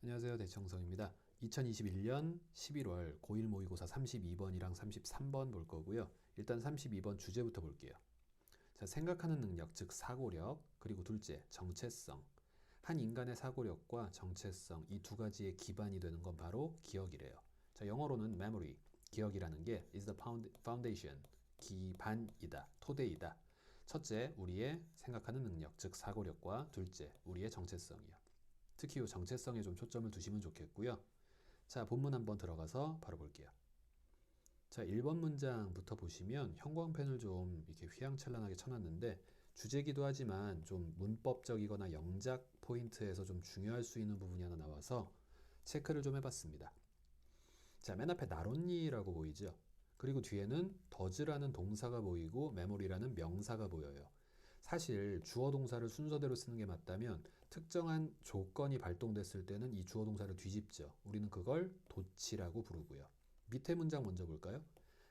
안녕하세요. 대청성입니다. 2021년 11월 고1 모의고사 32번이랑 33번 볼 거고요. 일단 32번 주제부터 볼게요. 자, 생각하는 능력, 즉 사고력, 그리고 둘째, 정체성. 한 인간의 사고력과 정체성, 이 두 가지의 기반이 되는 건 바로 기억이래요. 자, 영어로는 memory, 기억이라는 게 is the foundation, 기반이다, 토대이다. 첫째, 우리의 생각하는 능력, 즉 사고력과 둘째, 우리의 정체성이요. 특히 이 정체성에 좀 초점을 두시면 좋겠고요. 자, 본문 한번 들어가서 바로 볼게요. 자, 1번 문장부터 보시면 형광펜을 좀 이렇게 휘황찬란하게 쳐놨는데 주제기도 하지만 좀 문법적이거나 영작 포인트에서 좀 중요할 수 있는 부분이 하나 나와서 체크를 좀 해봤습니다. 자, 맨 앞에 나론니라고 보이죠? 그리고 뒤에는 더즈라는 동사가 보이고 메모리라는 명사가 보여요. 사실 주어 동사를 순서대로 쓰는 게 맞다면 특정한 조건이 발동됐을 때는 이 주어 동사를 뒤집죠. 우리는 그걸 도치라고 부르고요. 밑에 문장 먼저 볼까요?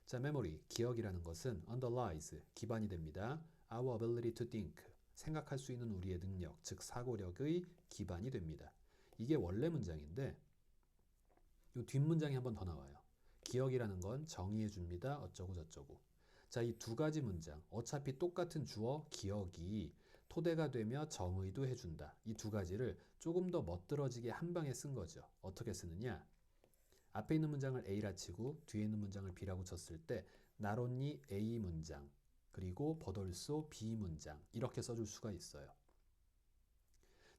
자, memory, 기억이라는 것은 underlies, 기반이 됩니다. Our ability to think, 생각할 수 있는 우리의 능력, 즉 사고력의 기반이 됩니다. 이게 원래 문장인데 이 뒷문장이 한 번 더 나와요. 기억이라는 건 정의해 줍니다. 어쩌고 저쩌고. 자, 이 두 가지 문장, 어차피 똑같은 주어 기억이 토대가 되며 정의도 해준다. 이 두 가지를 조금 더 멋들어지게 한 방에 쓴 거죠. 어떻게 쓰느냐? 앞에 있는 문장을 A라 치고 뒤에 있는 문장을 B라고 쳤을 때 not only A 문장 그리고 but also B 문장 이렇게 써줄 수가 있어요.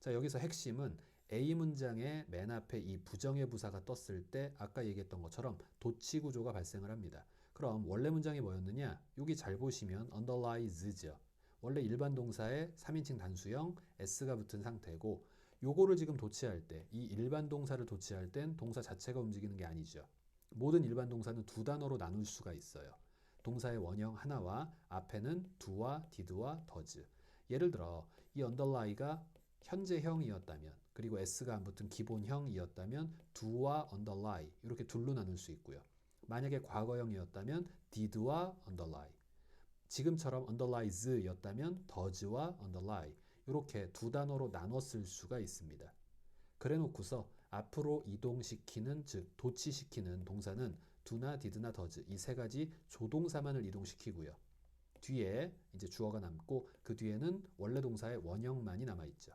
자, 여기서 핵심은 A 문장의 맨 앞에 이 부정의 부사가 떴을 때 아까 얘기했던 것처럼 도치 구조가 발생을 합니다. 그럼 원래 문장이 뭐였느냐? 여기 잘 보시면 underlies죠. 원래 일반 동사에 3인칭 단수형 s가 붙은 상태고 요거를 지금 도치할 때, 이 일반 동사를 도치할 땐 동사 자체가 움직이는 게 아니죠. 모든 일반 동사는 두 단어로 나눌 수가 있어요. 동사의 원형 하나와 앞에는 do와 did와 does. 예를 들어 이 underlie가 현재형이었다면 그리고 s가 안 붙은 기본형이었다면 do와 underlie 이렇게 둘로 나눌 수 있고요. 만약에 과거형이었다면 did와 underlie 지금처럼 underlies였다면 does와 underlie 이렇게 두 단어로 나눠 쓸 수가 있습니다. 그래 놓고서 앞으로 이동시키는 즉 도치시키는 동사는 do나 did나 does 이 세 가지 조동사만을 이동시키고요. 뒤에 이제 주어가 남고 그 뒤에는 원래 동사의 원형만이 남아있죠.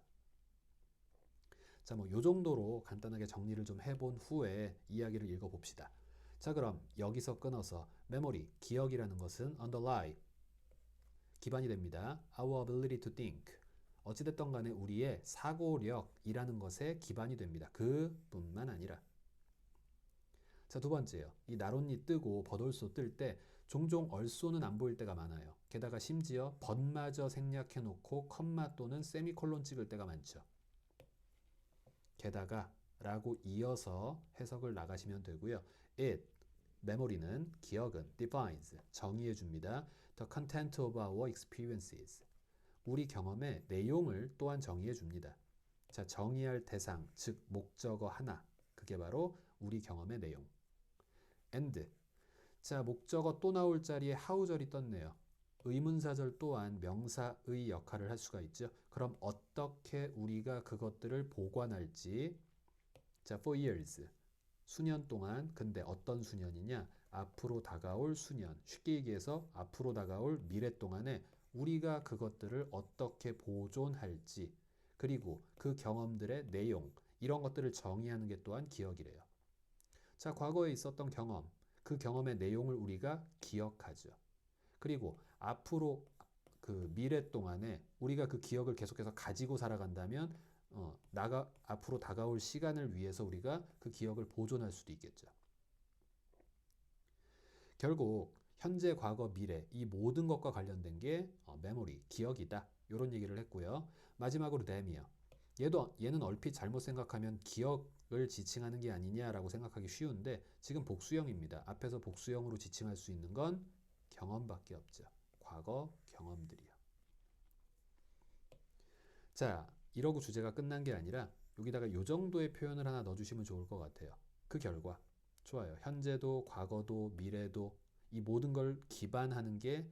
자, 뭐 요 정도로 간단하게 정리를 좀 해본 후에 이야기를 읽어봅시다. 자, 그럼 여기서 끊어서 memory, 기억이라는 것은 underlie, 기반이 됩니다. Our ability to think, 어찌됐든 간에 우리의 사고력이라는 것에 기반이 됩니다. 그뿐만 아니라 자, 두 번째요. 이 나론니 뜨고 버돌소 뜰 때 종종 얼쏘는 안 보일 때가 많아요. 게다가 심지어 번마저 생략해 놓고 컴마 또는 세미콜론 찍을 때가 많죠. 게다가 라고 이어서 해석을 나가시면 되고요. It, 메모리는, 기억은 defines, 정의해 줍니다. The content of our experiences, 우리 경험의 내용을 또한 정의해 줍니다. 자, 정의할 대상, 즉 목적어 하나, 그게 바로 우리 경험의 내용. And, 자, 목적어 또 나올 자리에 how절이 떴네요. 의문사절 또한 명사의 역할을 할 수가 있죠. 그럼 어떻게 우리가 그것들을 보관할지, 자, for years, 수년 동안. 근데 어떤 수년이냐? 앞으로 다가올 수년. 쉽게 얘기해서 앞으로 다가올 미래 동안에 우리가 그것들을 어떻게 보존할지, 그리고 그 경험들의 내용, 이런 것들을 정의하는 게 또한 기억이래요. 자, 과거에 있었던 경험, 그 경험의 내용을 우리가 기억하죠. 그리고 앞으로 그 미래 동안에 우리가 그 기억을 계속해서 가지고 살아간다면 앞으로 다가올 시간을 위해서 우리가 그 기억을 보존할 수도 있겠죠. 결국 현재, 과거, 미래 이 모든 것과 관련된 게 메모리, 기억이다. 이런 얘기를 했고요. 마지막으로 댐이요. 얘는 얼핏 잘못 생각하면 기억을 지칭하는 게 아니냐라고 생각하기 쉬운데 지금 복수형입니다. 앞에서 복수형으로 지칭할 수 있는 건 경험밖에 없죠. 과거 경험들이요. 자, 이러고 주제가 끝난 게 아니라 여기다가 요 정도의 표현을 하나 넣어주시면 좋을 것 같아요. 그 결과 좋아요. 현재도 과거도 미래도 이 모든 걸 기반하는 게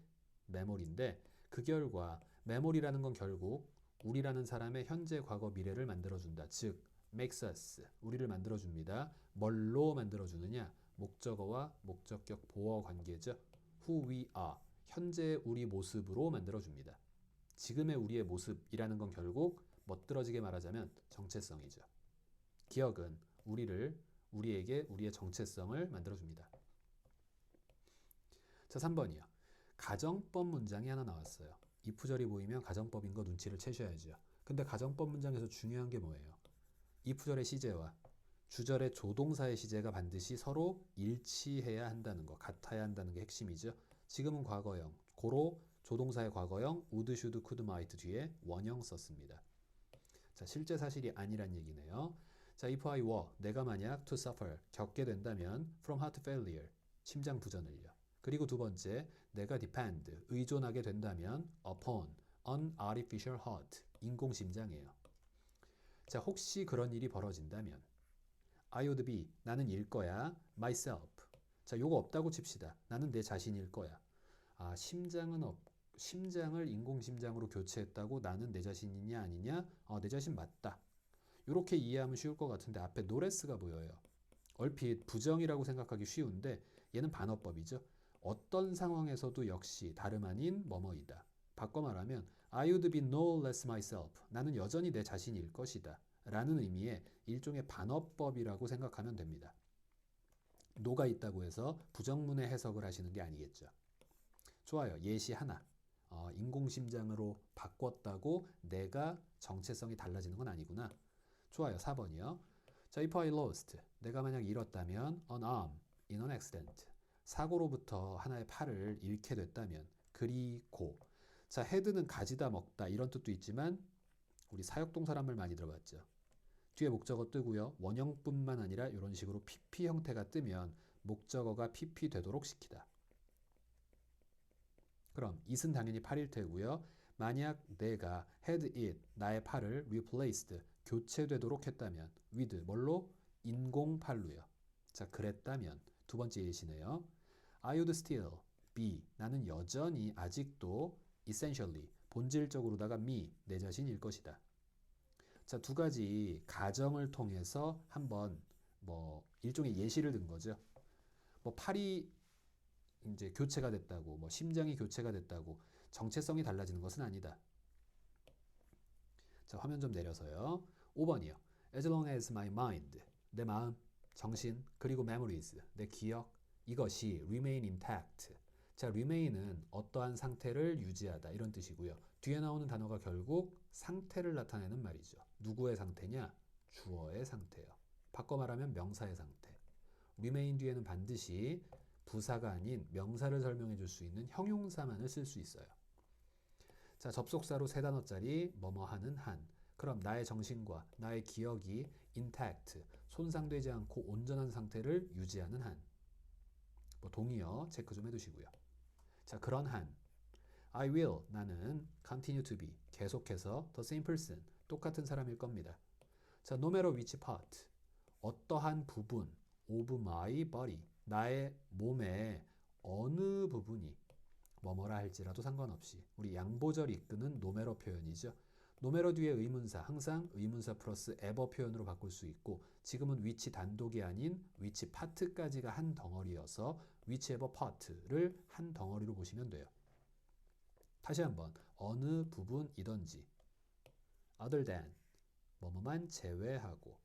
메모리인데 그 결과 메모리라는 건 결국 우리라는 사람의 현재, 과거, 미래를 만들어준다. 즉 makes us, 우리를 만들어줍니다. 뭘로 만들어주느냐? 목적어와 목적격 보어 관계죠. who we are, 현재의 우리 모습으로 만들어줍니다. 지금의 우리의 모습이라는 건 결국 멋들어지게 말하자면 정체성이죠. 기억은 우리에게 우리의 정체성을 만들어줍니다. 자, 3번이요. 가정법 문장이 하나 나왔어요. if절이 보이면 가정법인 거 눈치를 채셔야죠. 근데 가정법 문장에서 중요한 게 뭐예요? if절의 시제와 주절의 조동사의 시제가 반드시 서로 일치해야 한다는 거, 같아야 한다는 게 핵심이죠. 지금은 과거형, 고로 조동사의 과거형 would, should, could, might 뒤에 원형 썼습니다. 자, 실제 사실이 아니란 얘기네요. 자, if I were, 내가 만약 to suffer, 겪게 된다면 from heart failure, 심장 부전을요. 그리고 두 번째, 내가 depend, 의존하게 된다면 upon an artificial heart, 인공심장이에요. 자, 혹시 그런 일이 벌어진다면 I would be, 나는 일 거야. myself. 자, 요거 없다고 칩시다. 나는 내 자신일 거야. 아, 심장을 인공심장으로 교체했다고 나는 내 자신이냐 아니냐? 내 자신 맞다. 이렇게 이해하면 쉬울 것 같은데 앞에 노레스가 보여요. 얼핏 부정이라고 생각하기 쉬운데 얘는 반어법이죠. 어떤 상황에서도 역시 다름 아닌 뭐뭐이다. 바꿔 말하면 I would be no less myself. 나는 여전히 내 자신일 것이다. 라는 의미의 일종의 반어법이라고 생각하면 됩니다. 노가 있다고 해서 부정문의 해석을 하시는 게 아니겠죠. 좋아요. 예시 하나. 인공심장으로 바꿨다고 내가 정체성이 달라지는 건 아니구나. 좋아요. 4번이요. 자, if I lost, 내가 만약 잃었다면 an arm in an accident, 사고로부터 하나의 팔을 잃게 됐다면, 그리고 자, 헤드는 가지다 먹다 이런 뜻도 있지만 우리 사역동사란 말 많이 들어봤죠. 뒤에 목적어 뜨고요. 원형뿐만 아니라 이런 식으로 PP 형태가 뜨면 목적어가 PP 되도록 시키다. 그럼 it은 당연히 팔일 테고요. 만약 내가 had it, 나의 팔을 replaced, 교체되도록 했다면 with, 뭘로? 인공팔로요. 자, 그랬다면 두 번째 예시네요. I would still be, 나는 여전히 아직도 essentially, 본질적으로다가 me, 내 자신일 것이다. 자, 두 가지 가정을 통해서 한번 일종의 예시를 든 거죠. 팔이 이제 교체가 됐다고, 심장이 교체가 됐다고 정체성이 달라지는 것은 아니다. 자, 화면 좀 내려서요. 5번이요. As long as my mind, 내 마음, 정신, 그리고 memories, 내 기억, 이것이 remain intact. 자, remain은 어떠한 상태를 유지하다 이런 뜻이고요. 뒤에 나오는 단어가 결국 상태를 나타내는 말이죠. 누구의 상태냐? 주어의 상태예요. 바꿔 말하면 명사의 상태. remain 뒤에는 반드시 부사가 아닌 명사를 설명해 줄 수 있는 형용사만을 쓸 수 있어요. 자, 접속사로 세 단어짜리 뭐뭐하는 한. 그럼 나의 정신과 나의 기억이 intact, 손상되지 않고 온전한 상태를 유지하는 한. 동의어 체크 좀 해두시고요. 자, 그런 한 I will, 나는 continue to be, 계속해서 the same person, 똑같은 사람일 겁니다. 자, no matter which part, 어떠한 부분 of my body, 나의 몸의 어느 부분이 뭐뭐라 할지라도 상관없이 우리 양보절 이끄는 no matter 표현이죠. no matter 뒤에 의문사, 항상 의문사 플러스 ever 표현으로 바꿀 수 있고 지금은 which 단독이 아닌 which part까지가 한 덩어리여서 whichever part를 한 덩어리로 보시면 돼요. 다시 한번 어느 부분이든지 other than 뭐뭐만 제외하고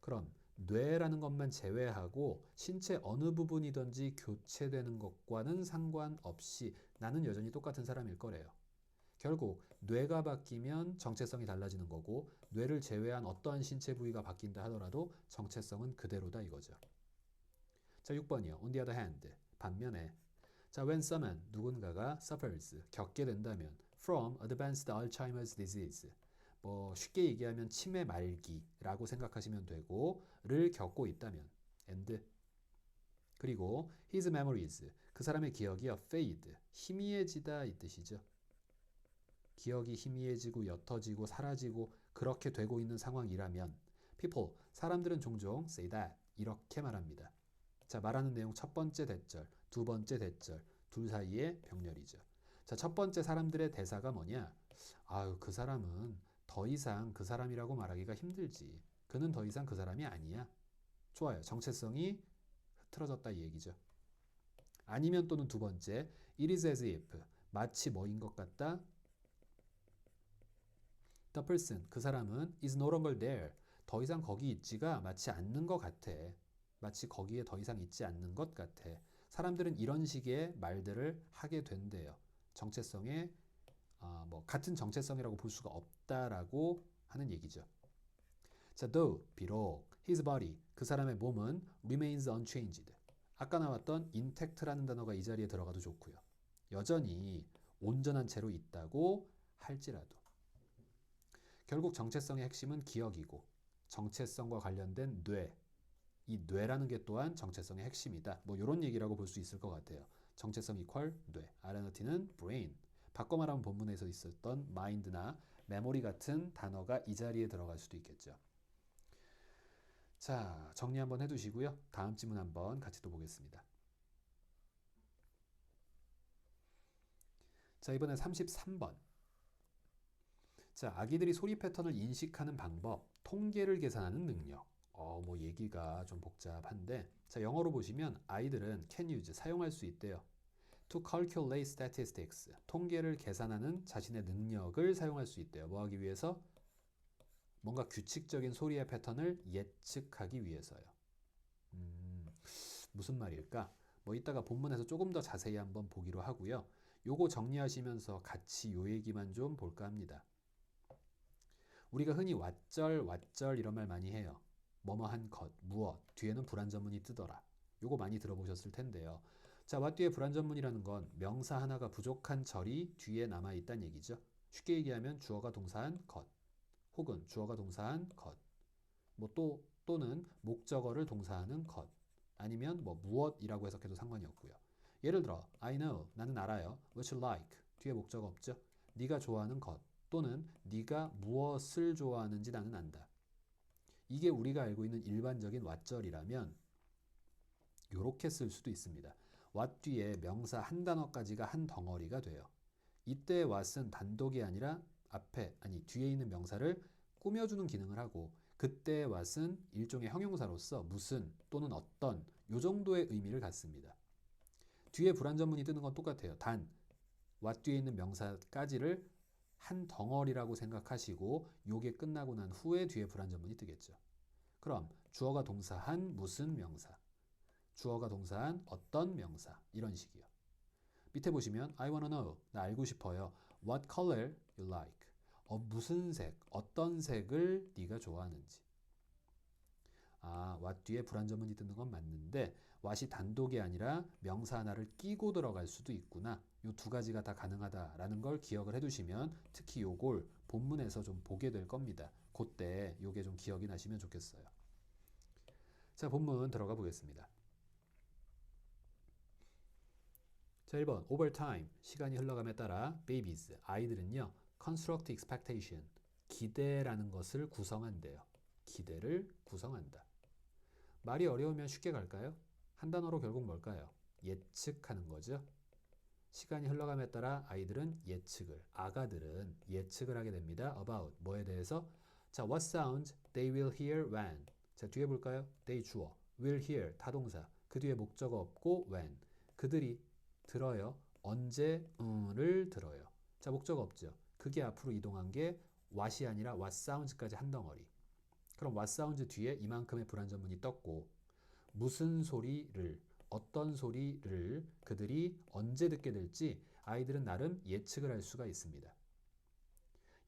그럼 뇌라는 것만 제외하고 신체 어느 부분이든지 교체되는 것과는 상관없이 나는 여전히 똑같은 사람일 거래요. 결국 뇌가 바뀌면 정체성이 달라지는 거고 뇌를 제외한 어떠한 신체 부위가 바뀐다 하더라도 정체성은 그대로다 이거죠. 자, 6번이요. On the other hand, 반면에 자, when someone, 누군가가 suffers, 겪게 된다면 from advanced Alzheimer's disease, 쉽게 얘기하면 치매 말기라고 생각하시면 되고 를 겪고 있다면 and 그리고 his memories, 그 사람의 기억이 fade, 희미해지다 이 뜻이죠. 기억이 희미해지고 옅어지고 사라지고 그렇게 되고 있는 상황이라면 people, 사람들은 종종 say that, 이렇게 말합니다. 자, 말하는 내용 첫 번째 대절, 두 번째 대절, 둘 사이의 병렬이죠. 자, 첫 번째 사람들의 대사가 뭐냐? 아유, 그 사람은 더 이상 그 사람이라고 말하기가 힘들지. 그는 더 이상 그 사람이 아니야. 좋아요. 정체성이 흐트러졌다 이 얘기죠. 아니면 또는 두 번째, it is as if, 마치 뭐인 것 같다. The person, 그 사람은 is no longer there, 더 이상 거기 있지가 마치 않는 것 같아. 마치 거기에 더 이상 있지 않는 것 같아. 사람들은 이런 식의 말들을 하게 된대요. 정체성에 뭐 같은 정체성이라고 볼 수가 없다라고 하는 얘기죠. 자, though, 비록 his body, 그 사람의 몸은 remains unchanged. 아까 나왔던 intact라는 단어가 이 자리에 들어가도 좋고요. 여전히 온전한 채로 있다고 할지라도. 결국 정체성의 핵심은 기억이고 정체성과 관련된 뇌, 이 뇌라는 게 또한 정체성의 핵심이다. 뭐 이런 얘기라고 볼 수 있을 것 같아요. 정체성 이퀄 뇌, identity는 brain. 바꿔 말하면 본문에서 있었던 mind나 memory 같은 단어가 이 자리에 들어갈 수도 있겠죠. 자, 정리 한번 해두시고요. 다음 지문 한번 같이 또 보겠습니다. 자, 이번에 33번. 자, 아기들이 소리 패턴을 인식하는 방법, 통계를 계산하는 능력. 뭐 얘기가 좀 복잡한데, 자, 영어로 보시면 아이들은 can use, 사용할 수 있대요. To calculate statistics, 통계를 계산하는 자신의 능력을 사용할 수 있대요. 뭐 하기 위해서? 뭔가 규칙적인 소리의 패턴을 예측하기 위해서요. 무슨 말일까? 뭐 이따가 본문에서 조금 더 자세히 한번 보기로 하고요. 요거 정리하시면서 같이 요 얘기만 좀 볼까 합니다. 우리가 흔히 왓절 이런 말 많이 해요. 뭐뭐한 것, 무엇, 뒤에는 불완전문이 뜨더라. 요거 많이 들어보셨을 텐데요. 자, what 뒤에 불완전문이라는 건 명사 하나가 부족한 절이 뒤에 남아있다는 얘기죠. 쉽게 얘기하면 주어가 동사한 것, 혹은 주어가 동사한 것, 뭐 또는 목적어를 동사하는 것, 아니면 뭐 무엇이라고 해석해도 상관이 없고요. 예를 들어 I know, 나는 알아요. What you like, 뒤에 목적어 없죠. 네가 좋아하는 것 또는 네가 무엇을 좋아하는지 나는 안다. 이게 우리가 알고 있는 일반적인 왓절이라면 이렇게 쓸 수도 있습니다. what 뒤에 명사 한 단어까지가 한 덩어리가 돼요. 이때 what은 단독이 아니라 뒤에 있는 명사를 꾸며주는 기능을 하고, 그때 what은 일종의 형용사로서 무슨 또는 어떤 요 정도의 의미를 갖습니다. 뒤에 불완전문이 뜨는 건 똑같아요. 단 what 뒤에 있는 명사까지를 한 덩어리라고 생각하시고 요게 끝나고 난 후에 뒤에 불완전문이 뜨겠죠. 그럼 주어가 동사한 무슨 명사, 주어가 동사한 어떤 명사, 이런 식이요. 밑에 보시면 I wanna know, 나 알고 싶어요. What color you like, 무슨 색, 어떤 색을 네가 좋아하는지. what 뒤에 불완전문이 뜨는 건 맞는데 what이 단독이 아니라 명사 하나를 끼고 들어갈 수도 있구나. 이 두 가지가 다 가능하다라는 걸 기억을 해두시면 특히 요걸 본문에서 좀 보게 될 겁니다. 그때 요게 좀 기억이 나시면 좋겠어요. 자, 본문 들어가 보겠습니다. 자, 1번 over time, 시간이 흘러감에 따라 babies, 아이들은요 construct expectation, 기대라는 것을 구성한대요. 기대를 구성한다. 말이 어려우면 쉽게 갈까요? 한 단어로 결국 뭘까요? 예측하는 거죠. 시간이 흘러감에 따라 아이들은 예측을, 아가들은 예측을 하게 됩니다. about, 뭐에 대해서? 자, what sounds they will hear when. 자, 뒤에 볼까요? they 주어, will hear 타동사, 그 뒤에 목적어 없고 when. 그들이 들어요. 언제를 들어요. 자, 목적어 없죠. 그게 앞으로 이동한 게 what이 아니라 what sounds까지 한 덩어리. 그럼 what sounds 뒤에 이만큼의 불완전문이 떴고, 무슨 소리를, 어떤 소리를 그들이 언제 듣게 될지 아이들은 나름 예측을 할 수가 있습니다.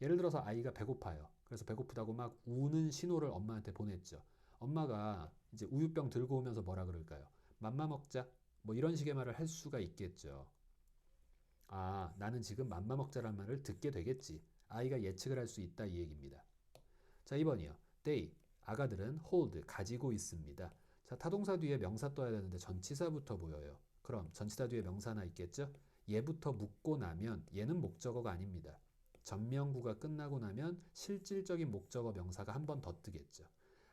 예를 들어서 아이가 배고파요. 그래서 배고프다고 막 우는 신호를 엄마한테 보냈죠. 엄마가 이제 우유병 들고 오면서 뭐라 그럴까요? 맘마 먹자. 뭐 이런 식의 말을 할 수가 있겠죠. 나는 지금 맘마 먹자란 말을 듣게 되겠지. 아이가 예측을 할 수 있다 이 얘기입니다. 자, 2번이요. they, 아가들은 hold, 가지고 있습니다. 자, 타동사 뒤에 명사 떠야 되는데 전치사부터 보여요. 그럼 전치사 뒤에 명사 하나 있겠죠? 얘부터 묻고 나면 얘는 목적어가 아닙니다. 전명구가 끝나고 나면 실질적인 목적어 명사가 한 번 더 뜨겠죠.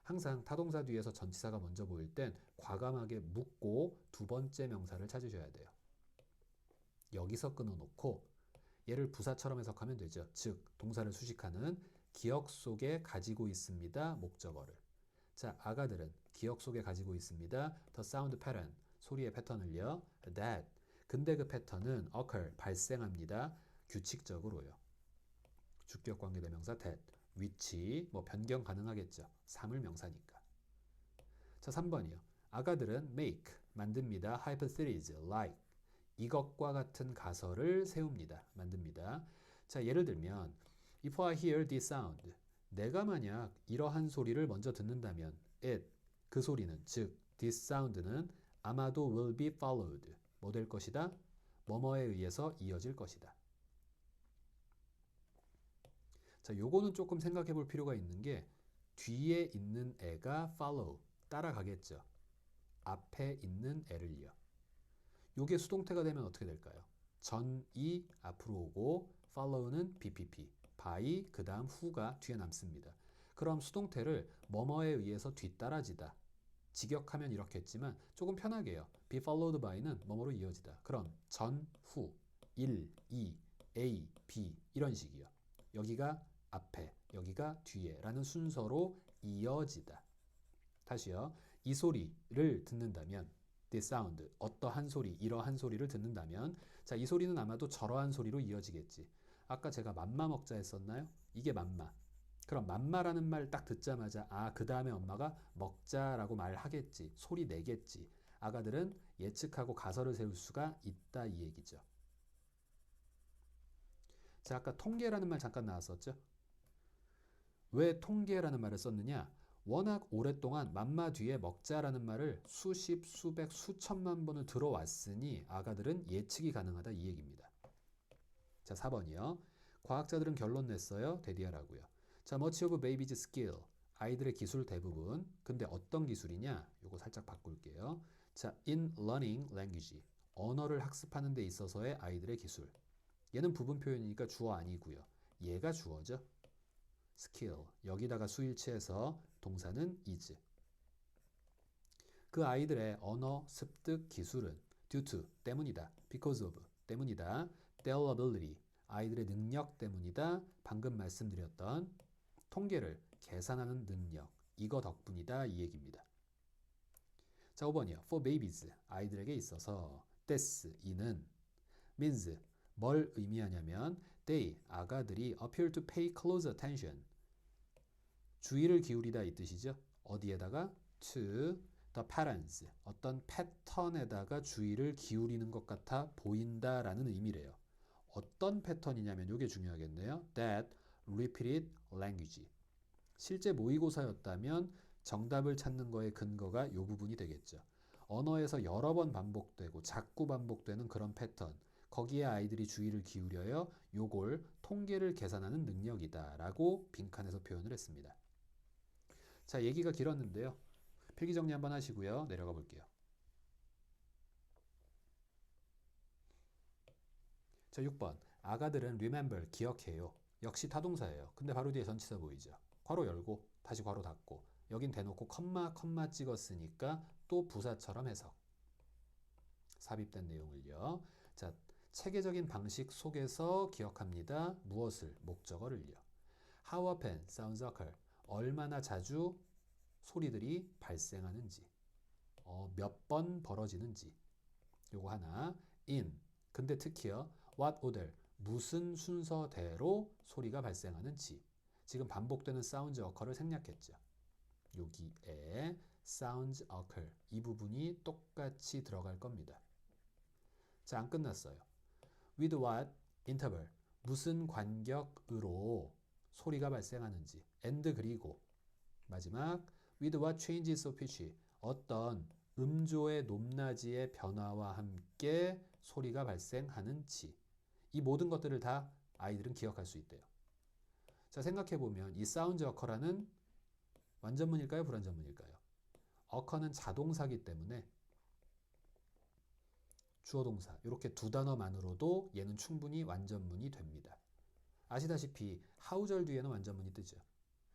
항상 타동사 뒤에서 전치사가 먼저 보일 땐 과감하게 묻고 두 번째 명사를 찾으셔야 돼요. 여기서 끊어놓고 얘를 부사처럼 해석하면 되죠. 즉 동사를 수식하는 기억 속에 가지고 있습니다. 목적어를. 자, 아가들은 기억 속에 가지고 있습니다. The sound pattern, 소리의 패턴을요. That, 근데 그 패턴은 occur, 발생합니다. 규칙적으로요. 주격 관계대명사 that, 위치, 뭐 변경 가능하겠죠. 사물명사니까. 자, 3번이요. 아가들은 make, 만듭니다. hypothesis, like, 이것과 같은 가설을 세웁니다. 만듭니다. 자, 예를 들면 If I hear this sound, 내가 만약 이러한 소리를 먼저 듣는다면 it, 그 소리는, 즉 this sound는 아마도 will be followed, 뭐 될 것이다? 뭐뭐에 의해서 이어질 것이다. 자, 요거는 조금 생각해 볼 필요가 있는 게 뒤에 있는 애가 follow, 따라가겠죠. 앞에 있는 애를요. 요게 수동태가 되면 어떻게 될까요? 전이 앞으로 오고 follow는 BPP, by 그 다음 who가 뒤에 남습니다. 그럼 수동태를 뭐뭐에 의해서 뒤따라지다. 직역하면 이렇게 했지만 조금 편하게 해요. be followed by는 뭐뭐로 이어지다. 그럼 전, 후, 1, 2, A, B 이런 식이요. 여기가 앞에, 여기가 뒤에 라는 순서로 이어지다. 다시요. 이 소리를 듣는다면 this sound, 어떠한 소리, 이러한 소리를 듣는다면 자, 이 소리는 아마도 저러한 소리로 이어지겠지. 아까 제가 맘마 먹자 했었나요? 이게 맘마. 그럼 맘마라는 말 딱 듣자마자 아, 그 다음에 엄마가 먹자라고 말하겠지. 소리 내겠지. 아가들은 예측하고 가설을 세울 수가 있다 이 얘기죠. 자, 아까 통계라는 말 잠깐 나왔었죠? 왜 통계라는 말을 썼느냐? 워낙 오랫동안 맘마 뒤에 먹자라는 말을 수십, 수백, 수천만 번을 들어왔으니 아가들은 예측이 가능하다 이 얘기입니다. 자, 4번이요. 과학자들은 결론 냈어요. 데디하라고요. 자, much of baby's skill. 아이들의 기술 대부분. 근데 어떤 기술이냐? 요거 살짝 바꿀게요. 자, in learning language. 언어를 학습하는 데 있어서의 아이들의 기술. 얘는 부분 표현이니까 주어 아니고요. 얘가 주어죠. skill. 여기다가 수일치해서 동사는 is. 그 아이들의 언어 습득 기술은 due to, 때문이다. because of, 때문이다. their ability, 아이들의 능력 때문이다. 방금 말씀드렸던 통계를 계산하는 능력, 이거 덕분이다 이 얘기입니다. 자, 5번이요. For babies, 아이들에게 있어서 this, 이는 means, 뭘 의미하냐면 they, 아가들이 appear to pay close attention, 주의를 기울이다 이 뜻이죠. 어디에다가? to the patterns, 어떤 패턴에다가 주의를 기울이는 것 같아 보인다라는 의미래요. 어떤 패턴이냐면 이게 중요하겠네요. That repeated language. 실제 모의고사였다면 정답을 찾는 거의 근거가 이 부분이 되겠죠. 언어에서 여러 번 반복되고 자꾸 반복되는 그런 패턴. 거기에 아이들이 주의를 기울여요. 요걸 통계를 계산하는 능력이다 라고 빈칸에서 표현을 했습니다. 자, 얘기가 길었는데요. 필기 정리 한번 하시고요. 내려가 볼게요. 자, 6번. 아가들은 remember, 기억해요. 역시 타동사예요. 근데 바로 뒤에 전치사 보이죠. 괄호 열고 다시 괄호 닫고 여긴 대놓고 컴마 찍었으니까 또 부사처럼 해석. 삽입된 내용을요. 자, 체계적인 방식 속에서 기억합니다. 무엇을? 목적어를요. How often sounds occur? 얼마나 자주 소리들이 발생하는지, 몇 번 벌어지는지. 요거 하나. in, 근데 특히요. what order, 무슨 순서대로 소리가 발생하는지. 지금 반복되는 sounds occur를 생략했죠. 여기에 sounds occur, 이 부분이 똑같이 들어갈 겁니다. 자, 안 끝났어요. with what interval, 무슨 간격으로 소리가 발생하는지. and 그리고 마지막 with what changes of pitch, 어떤 음조의 높낮이의 변화와 함께 소리가 발생하는지. 이 모든 것들을 다 아이들은 기억할 수 있대요. 자, 생각해보면 이 사운드 어커라는 완전문일까요? 불완전문일까요? 어커는 자동사기 때문에 주어 동사 이렇게 두 단어만으로도 얘는 충분히 완전문이 됩니다. 아시다시피 how절 뒤에는 완전문이 뜨죠.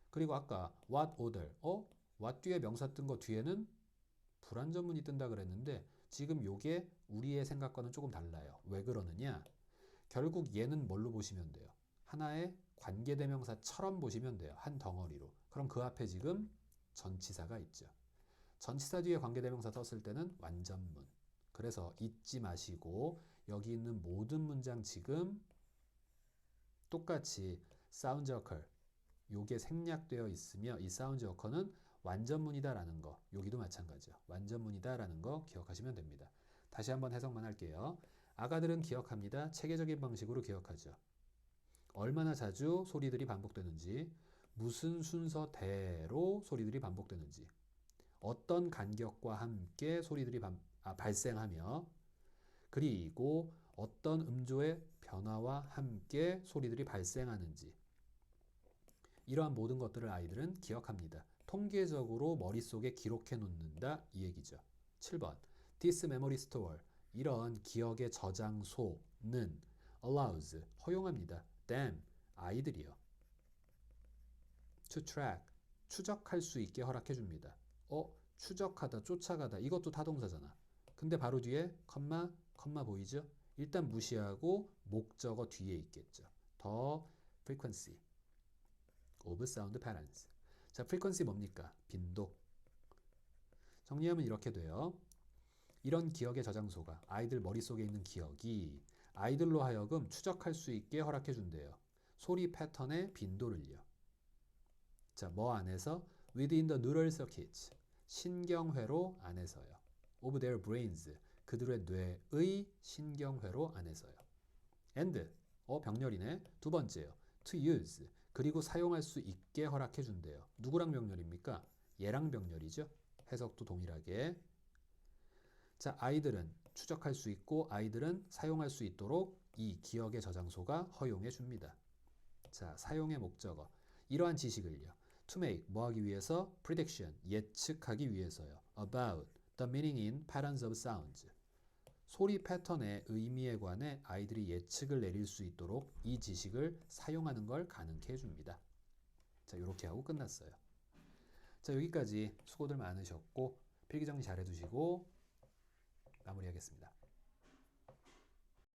그리고 아까 what order, what 뒤에 명사 뜬 거 뒤에는 불완전문이 뜬다 그랬는데 지금 요게 우리의 생각과는 조금 달라요. 왜 그러느냐? 결국 얘는 뭘로 보시면 돼요? 하나의 관계대명사처럼 보시면 돼요. 한 덩어리로. 그럼 그 앞에 지금 전치사가 있죠. 전치사 뒤에 관계대명사 떴을 때는 완전문. 그래서 잊지 마시고 여기 있는 모든 문장 지금 똑같이 사운드 어컬 요게 생략되어 있으며 이 사운드 어컬은 완전문이다라는 거, 여기도 마찬가지요. 완전문이다라는 거 기억하시면 됩니다. 다시 한번 해석만 할게요. 아가들은 기억합니다. 체계적인 방식으로 기억하죠. 얼마나 자주 소리들이 반복되는지, 무슨 순서대로 소리들이 반복되는지, 어떤 간격과 함께 소리들이 발생하며, 그리고 어떤 음조의 변화와 함께 소리들이 발생하는지, 이러한 모든 것들을 아이들은 기억합니다. 통계적으로 머릿속에 기록해 놓는다 이 얘기죠. 7번 This memory store 이런 기억의 저장소는 allows 허용합니다. them 아이들이요. to track 추적할 수 있게 허락해 줍니다. 추적하다, 쫓아가다 이것도 타동사잖아. 근데 바로 뒤에 컴마 보이죠? 일단 무시하고 목적어 뒤에 있겠죠. 더 frequency of sound patterns. 자, frequency 뭡니까? 빈도. 정리하면 이렇게 돼요. 이런 기억의 저장소가 아이들 머릿속에 있는 기억이 아이들로 하여금 추적할 수 있게 허락해 준대요. 소리 패턴의 빈도를요. 자, 뭐 안에서? Within the neural circuits. 신경회로 안에서요. Of their brains. 그들의 뇌의 신경회로 안에서요. And 병렬이네. 두 번째요. To use. 그리고 사용할 수 있게 허락해 준대요. 누구랑 병렬입니까? 얘랑 병렬이죠. 해석도 동일하게. 자, 아이들은 추적할 수 있고 아이들은 사용할 수 있도록 이 기억의 저장소가 허용해 줍니다. 자, 사용의 목적어. 이러한 지식을요. To make 뭐 하기 위해서? Prediction 예측하기 위해서요. About the meaning in patterns of sounds. 소리 패턴의 의미에 관해 아이들이 예측을 내릴 수 있도록 이 지식을 사용하는 걸 가능케 해줍니다. 자, 이렇게 하고 끝났어요. 자, 여기까지 수고들 많으셨고 필기 정리 잘 해두시고 마무리하겠습니다.